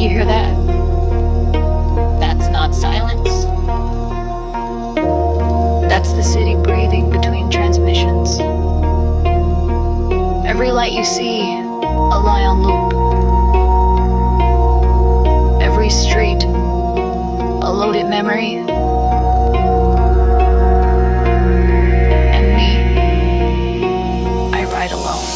You hear that? That's not silence. That's the city breathing between transmissions. Every light you see, a lie on loop. Every street, a loaded memory. And me, I ride alone.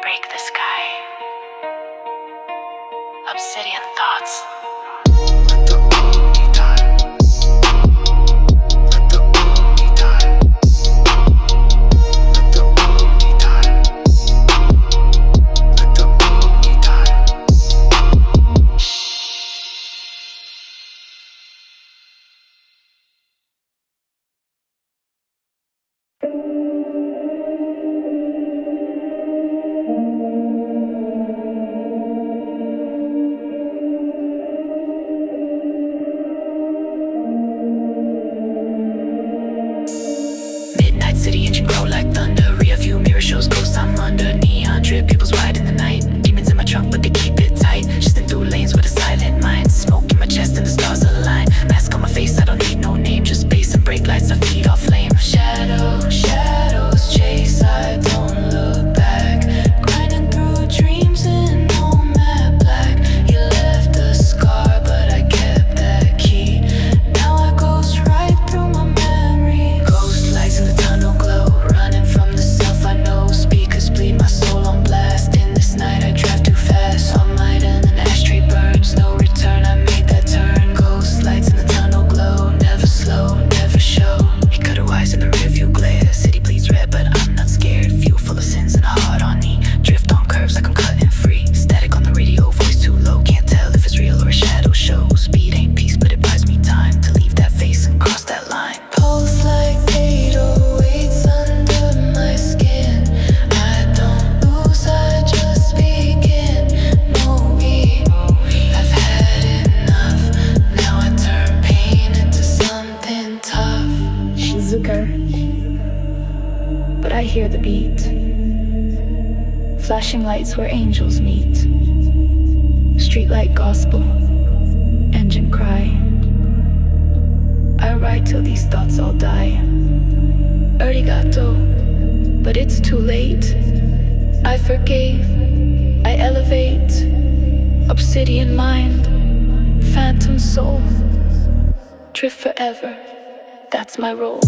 Break the sky. Obsidian thoughts. City engine grow like thunder. Rear view mirror shows ghosts I'm under. Neon drip, people's wide in the night. Demons in my trunk, but they keep it tight. Shifting through lanes with a silent mind. Smoke in my chest and the stars align. Mask on my face, I don't need no name. Just bass and brake lights, I feed off flame. Shadows chase, I don't look back. Grinding through dreams in all matte black. You left a scar, but I kept that key. Now I ghost right through my memory. Ghost lights in the tunnel glow. Running from the self I know. Speakers bleed my soul on blast. In this night I drive too fast. All night and an ashtray burns. No return, I made that turn. Ghost lights in the tunnel glow. Never slow, never show. It cut her eyes in the rearview glare. City bleeds red, but I'm not scared. Fuel full of sins and a heart on knee. Drift on curves like I'm cutting free. Static on the radio, voice too low. Can't tell if it's real or a shadow show. Speed ain't peace, but it buys me time to leave that face and cross that line. Pulse like 808s under my skin. I don't lose, I just begin. I've had enough. Now I turn pain into something tough. Shizuka, but I hear the beat. Flashing lights where angels meet. Streetlight gospel, engine cry. I ride till these thoughts all die. Arigatou, but it's too late. I forgave, I elevate. Obsidian mind, phantom soul. Drift forever, that's my role.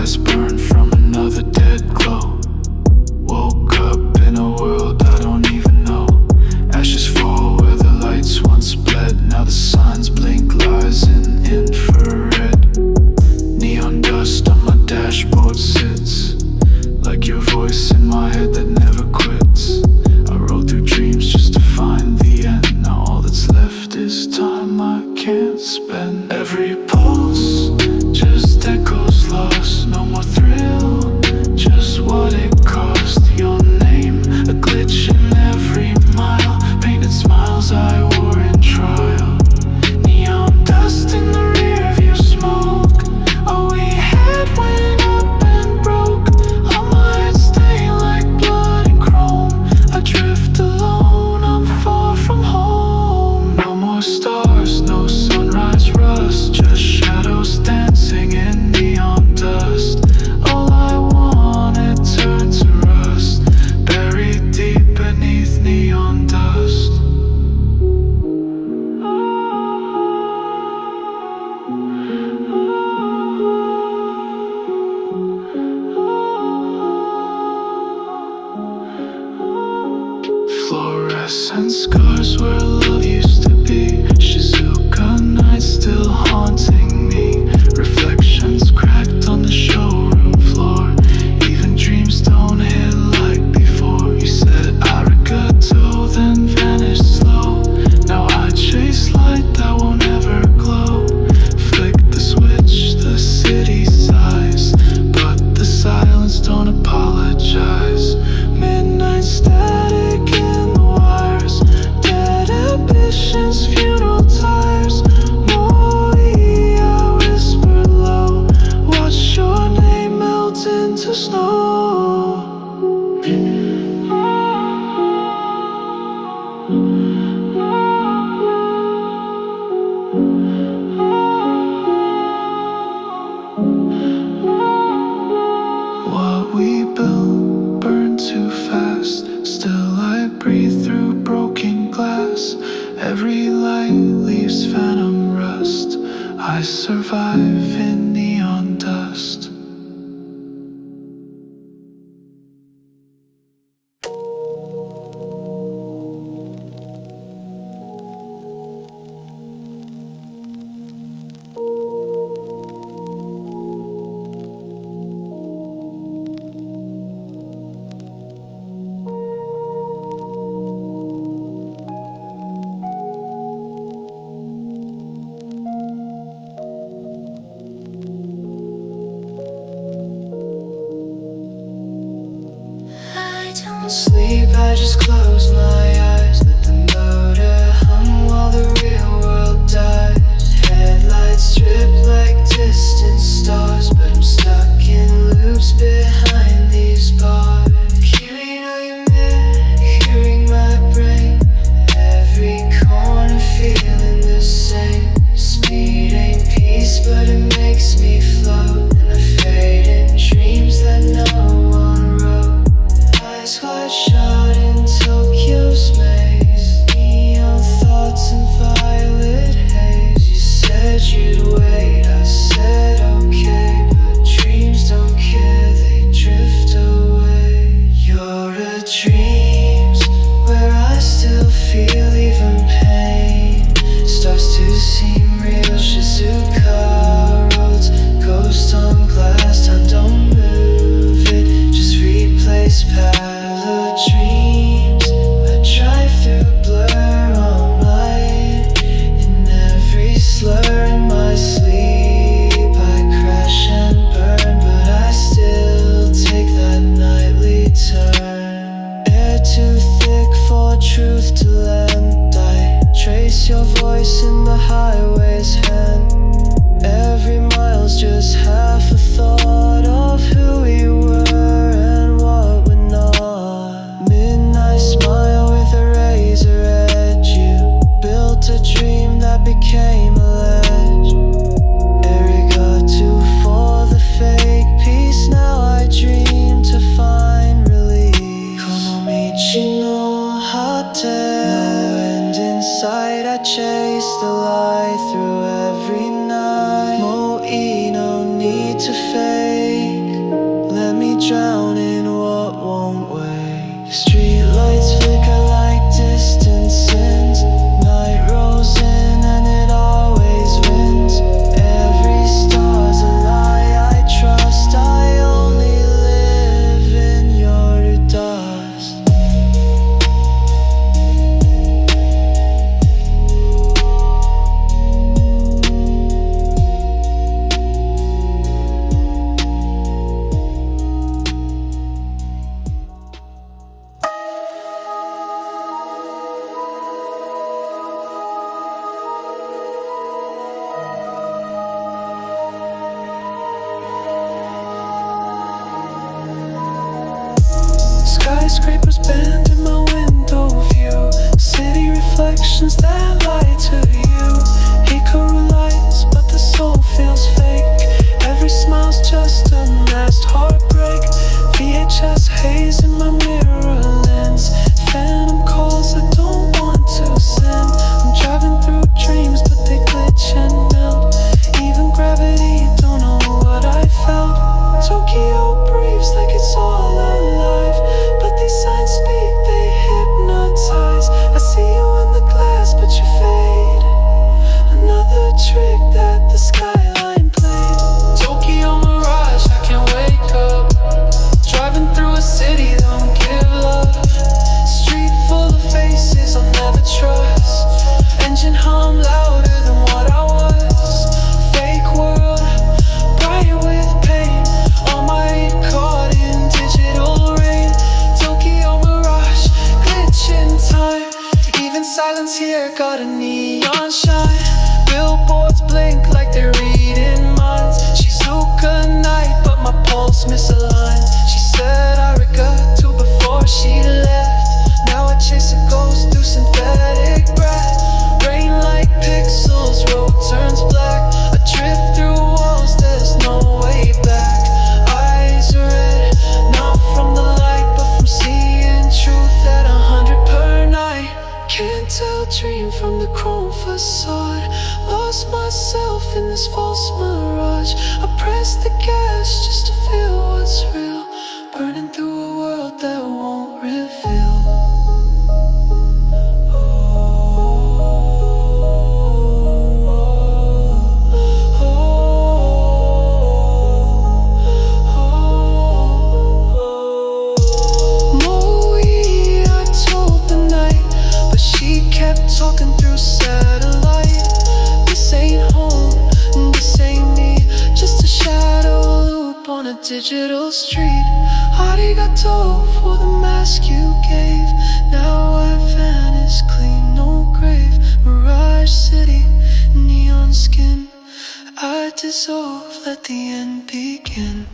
eyes burn from another dead glow. Woke up in a world I don't even know. Ashes fall where the lights once bled. Now the signs blink lies in infrared. Neon dust on my dashboard sits like your voice in my head that never quits. I rode through dreams just to find the end. Now all that's left is time I can't spend. Every pulse just echoes lost. No more thrill, just what it cost. Your name, a glitch in every mile. Painted smiles I wore in trial. Neon dust in the rear view smoke. All we had went up and broke. I might stay like blood and chrome. I drift alone, I'm far from home. No more stars, no sunrise rust. Just shadows dancing in neon dust. All I wanted turned to rust, buried deep beneath neon dust. Fluorescent scars where love used to be. Shizuka nights still haunting me. Reflections cracked on the showroom floor. Even dreams don't hit like before. You said Arigatou, then vanished slow. Now I chase light that won't ever glow. Flick the switch, the city sighs, but the silence don't apologize. Midnight static in the wires. Dead ambitions, funeral tires. Omoide, I whisper low. Watch your name melt into snow. What we built burned too fast. Still I breathe through broken glass. Every light leaves phantom rust. I survive in neon dust. I don't sleep, I just close my eyes. Let the motor hum while the real world dies. Headlights strip like distant stars, but I'm stuck in loops behind these bars. Keeping all your mid, hearing my brain. Every corner feeling the same. Speed ain't peace, but it makes me float. And I fade in dreams that no one wrote. Eyes wide shut in Tokyo's maze. Neon thoughts and violet haze. You said you'd wait, I said okay. But dreams don't care, they drift away. You're a dreams where I still feel even pain. Starts to seem real. Shizuka roads, ghost on glass. Time don't move it, just replace palette dreams. I drive through blur all night. In every slur in my sleep, I crash and burn, but I still take that nightly turn. Air too thick for truth to lend. I trace your voice in the highway's hand. Every mile's just half a thought of who we were and what we're not. Midnight smile with a razor edge. You built a dream that became a ledge. Arigatou for the fake peace. Now I dream to find relief. Konomichi no hate. No end in sight. I chase the light through every night. Moi, no need to fade. here, got a neon shine. Billboards blink like they're reading minds. Shizuka night, but my pulse misaligned. She said Arigatou before she left. Now I chase a ghost through synthetic breath. Rain like pixels, road turns black. I drift through walls, there's no way back. Eyes red, not from the light, but from seeing truth at 100 per night. Can't tell dream from the chrome facade. Lost myself in this false mirage. I press the gas just to feel what's real. Burning through a world that won't reveal. Talking through satellite. This ain't home, this ain't me. Just a shadow loop on a digital street. Arigatou for the mask you gave. Now I vanish clean, no grave. Mirage city, neon skin. I dissolve, let the end begin.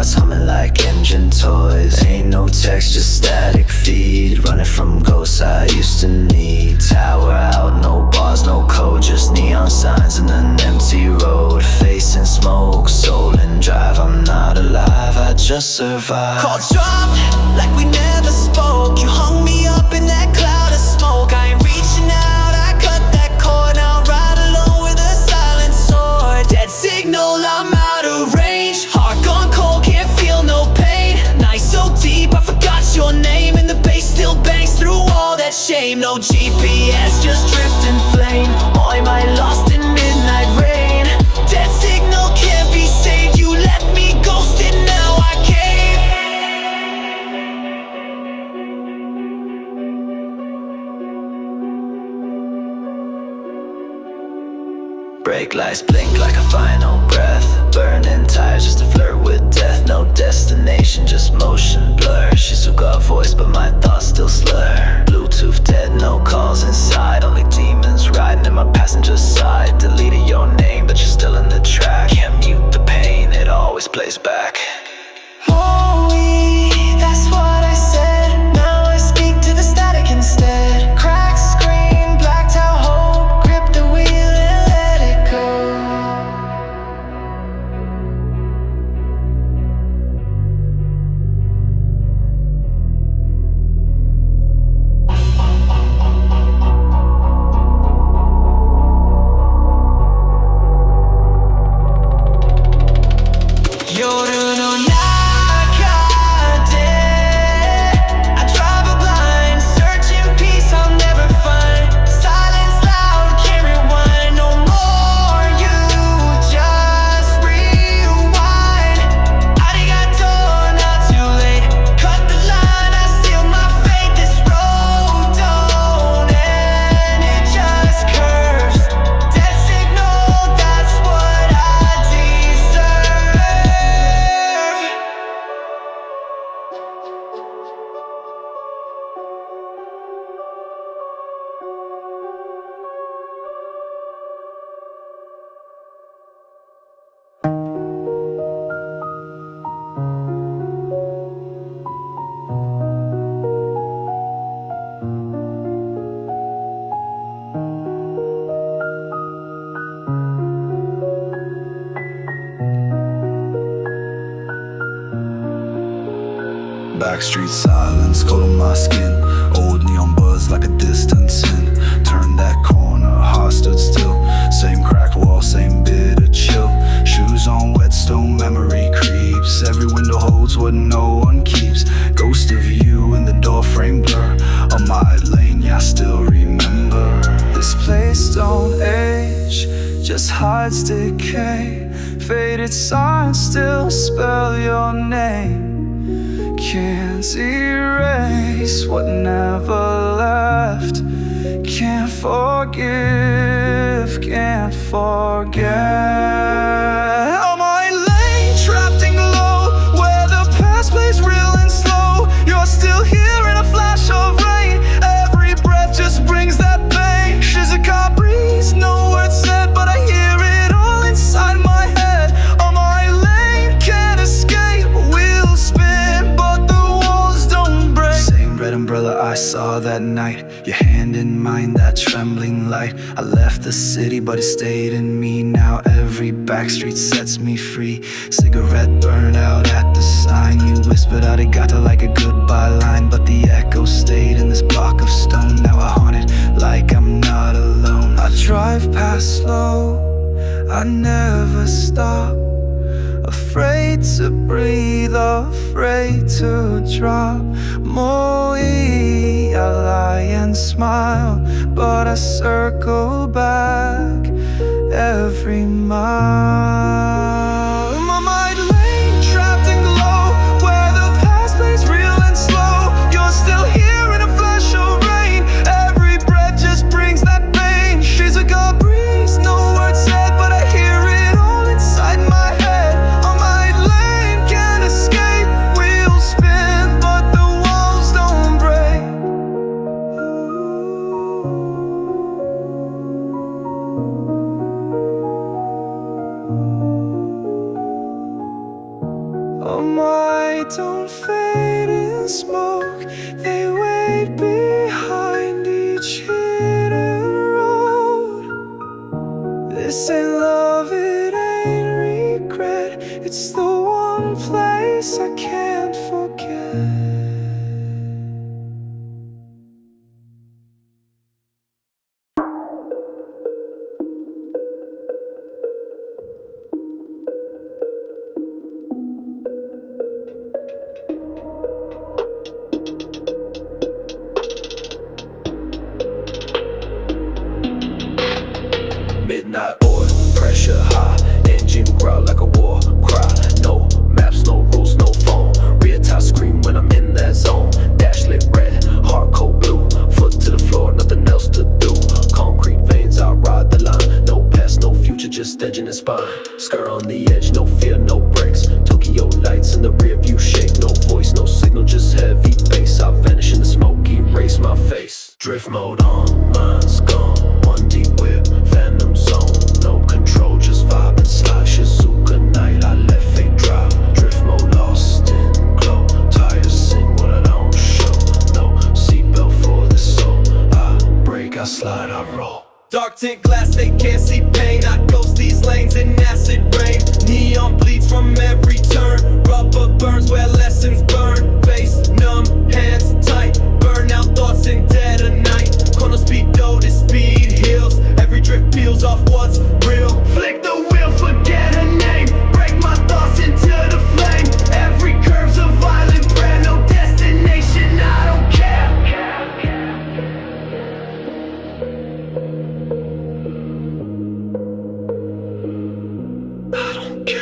Humming like engine toys. Ain't no text, just static feed. Running from ghosts I used to need. Tower out, no bars, no code. Just neon signs in an empty road. Facing smoke, soul in drive. I'm not alive, I just survived. Call dropped, like we never spoke. You hung me up in that cloud of smoke. I ain't reaching out, I cut that cord. Now I'm right alone with a silent sword. Dead signal, I'm out of range. Heart gone cold, can't feel no pain. Night so deep, I forgot your name. And the bass still bangs through all that shame. No GPS, just drifting flame. Or am I lost in midnight rain? Dead signal can't be saved. You left me ghosted, now I cave. Brake lights blink like a final breath. Burning tires just to flirt with death. No destination, just motion blur. Shizuka voice, but my thoughts still slur. Bluetooth dead, no calls inside. Only demons riding in my passenger side. Deleted your name, but you're still in the track. Can't mute the pain, it always plays back. That's what I said. Now I speak to the static instead. Cracked screen, blacked out hope. Grip the wheel and let it go. Yoru no nakade, I drive a blind, searching peace I'll never find. Silence loud, can't rewind no more. You just rewind. Arigatou, not too late. Cut the line, I seal my fate. This road don't end, it just curves. Dead signal, that's what I deserve. Backstreet silence, cold on my skin. Old neon buzz like a distance in. Turn that corner, heart stood still. Same cracked wall, same bitter chill. Shoes on whetstone, memory creep. minds decay. Faded signs still spell your name. Can't erase what never left. Can't forgive, can't forget. All my lane trapped in glow, where the past plays real and slow. You're still here in a flash of rain. Every breath just brings that pain. Shizuka breeze, no words said, but I hear it all inside my head. On my lane, can't escape, wheels spin, but the walls don't break. Same red umbrella I saw that night, your hand in mine, that trembling light. I left the city, but it stayed in me. Now every backstreet sets me free. Cigarette burned out at the sign. You whispered Arigatou like a goodbye line, but the echo stayed in this block of stone. Now I haunt it like I'm not alone. I drive past slow, I never stop. Afraid to breathe, afraid to drop. Moi, I lie and smile, but I circle back every mile. My mind lane trapped in glow, where the past plays real and slow. You're still here in a flash of rain. Every breath just brings that pain. Shizuka breeze, no words said, but I hear it all inside my head. On my lane, can't escape, wheels spin, but the walls don't break. Omoide don't fade in smoke. They wait behind each hidden road. This ain't love, it ain't regret. It's the one place I can't forget. Midnight oil, pressure high, engine growl like a war cry. No maps, no rules, no phone. Rear tie scream when I'm in that zone. Dash lit red, heart cold blue. Foot to the floor, nothing else to do. Concrete veins, I ride the line. No past, no future, just edge in the spine. Skirt on the edge, no fear, no brakes. Tokyo lights in the rear view shake. No voice, no signal, just heavy bass. I vanish in the smoke, erase my face. Drift mode on, mind's gone. One deep whip, phantom zone. No control, just vibe and slide. Shizuka night, I let fate drive. Drift mode lost in glow. Tires sing what I don't show. No seatbelt for the soul. I brake, I slide, I roll. Dark tint glass, they can't see pain. I ghost these lanes in acid rain. Neon bleeds from every turn. Rubber burns where lessons burn. Face numb, hands tight. Burnout thoughts in dead of night. Corner speed though, this speed heals. Every drift peels off what's real. Flick the wheel, forget a name. Break my thoughts into the flame. Every curve's a violent prayer. No destination, I don't care. I don't care.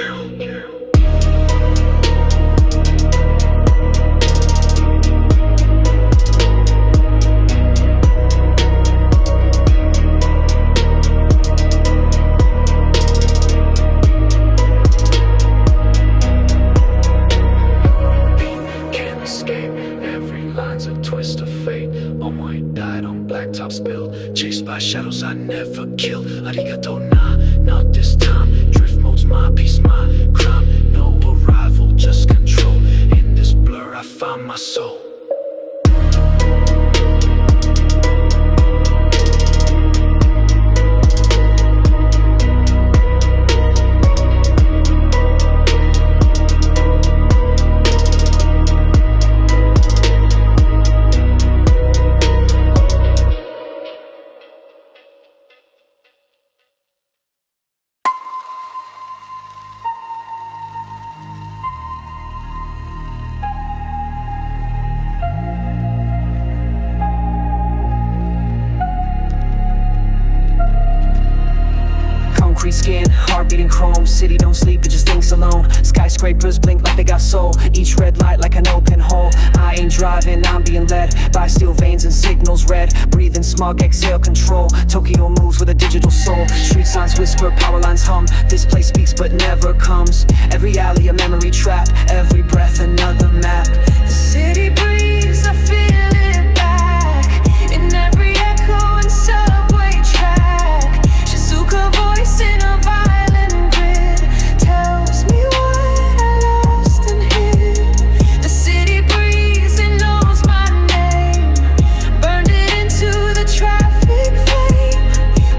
Can't escape. Every line's a twist of fate. Omoide died on blacktop spill. Chased by shadows I never kill. Arigatou, nah, not this time. Drift mode's my peace, my crime. No arrival, just control. In this blur I found my soul. heart beating chrome. City don't sleep, it just thinks alone. Skyscrapers blink like they got soul. Each red light like an open hole. I ain't driving, I'm being led by steel veins and signals red. Breathing smog, exhale control. Tokyo moves with a digital soul. Street signs whisper, power lines hum. This place speaks but never comes. Every alley a memory trap. Every breath another map. The city breathes, I feel it back in every echo and subway track. Shizuka voice in a violent grid tells me what I lost and hid. The city breathes, it knows my name. Burned it into the traffic flame.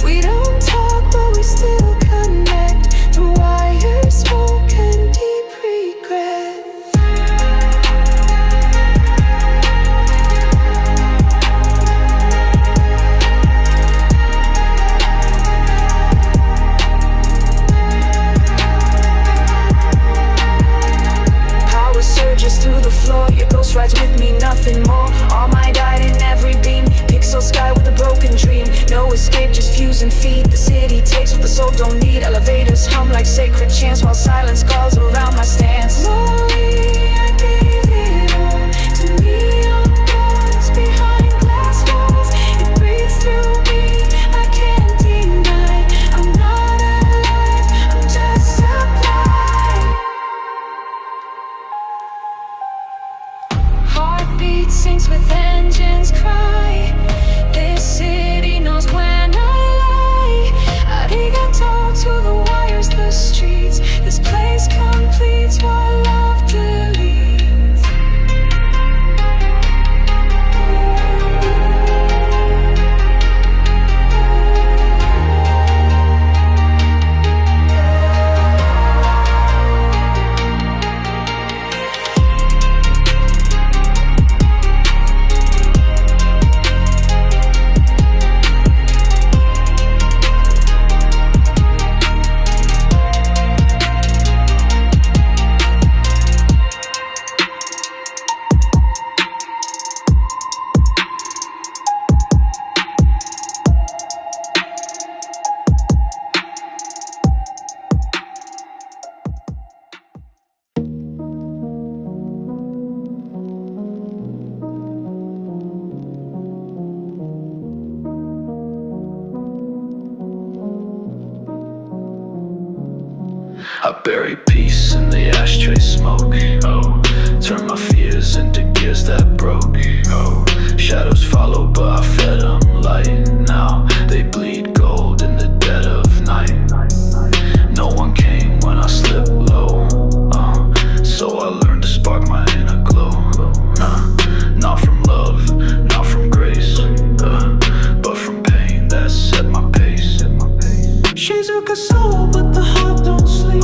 We don't talk, but we still connect through wire, smoke, and deep regret. Power surges through the floor. Your ghost rides with me, nothing more. All my died in every beam. Pixel sky with a broken dream. No escape, just fuse and feed. The city takes what the soul don't need. Elevators hum like sacred chants while silence calls around my stance. Slowly I gave it all to neon doors behind glass walls. It breathes through me, I can't deny. I'm not alive, I'm just supply. Heartbeat sinks with engines cry. This city knows when I lie. Arigatou to the wires, the streets. This place completes what love deletes. I bury peace in the ashtray smoke. Oh, turn my fears into gears that broke. Oh, shadows follow, but I fed them light. Now they bleed gold in the dead of night. No one came when I slipped low. So I learned to spark my inner glow. Not from love, not from grace, but from pain that set my pace. Shizuka soul, but the heart don't sleep.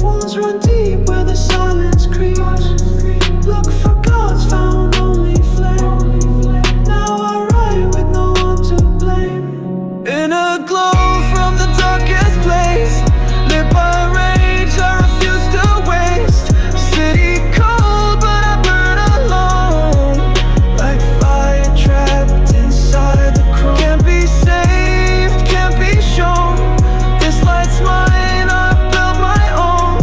Wounds run deep where the silence creeps. Look for gods, found only flame. Now I ride with no one to blame. In a glow from the darkest place, lit by rage I refuse to waste. City cold but I burn alone, like fire trapped inside the chrome. Can't be saved, can't be shown. This light's mine, I built my own.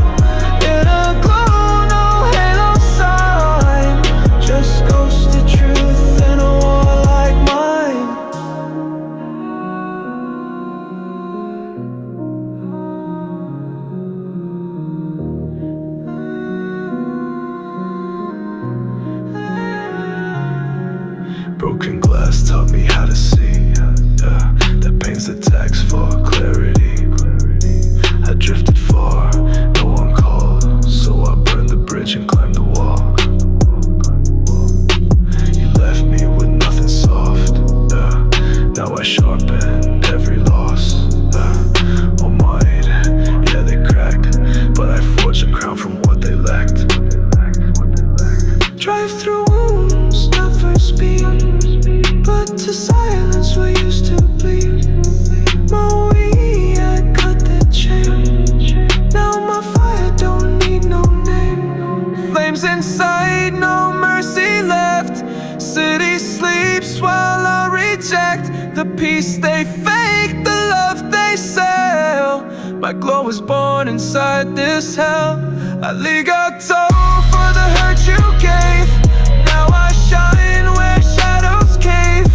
In My glow was born inside this hell. Arigatou for the hurt you gave. Now I shine where shadows cave.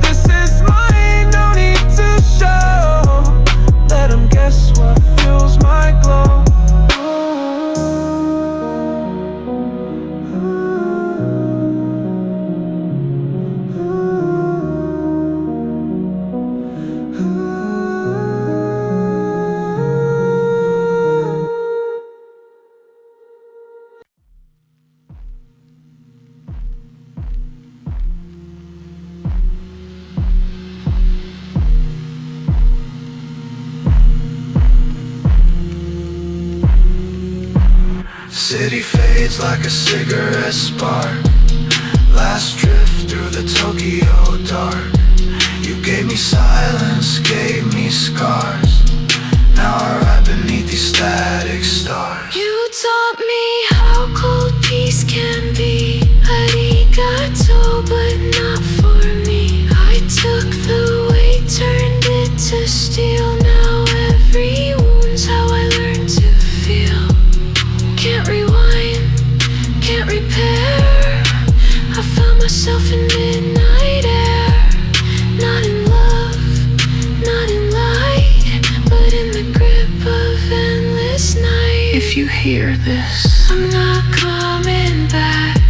This is mine, no need to show. Let them guess what fuels my glow. City fades like a cigarette spark. Last drift through the Tokyo dark. You gave me silence, gave me scars. Now I ride beneath these static stars. You taught me how cold peace can be. Arigatou, but not for me. I took the weight, turned it to steel. Now every wound's how I learned to feel. Can't rewind, can't repair. I found myself in midnight air. Not in love, not in light, but in the grip of endless night. If you hear this, I'm not coming back.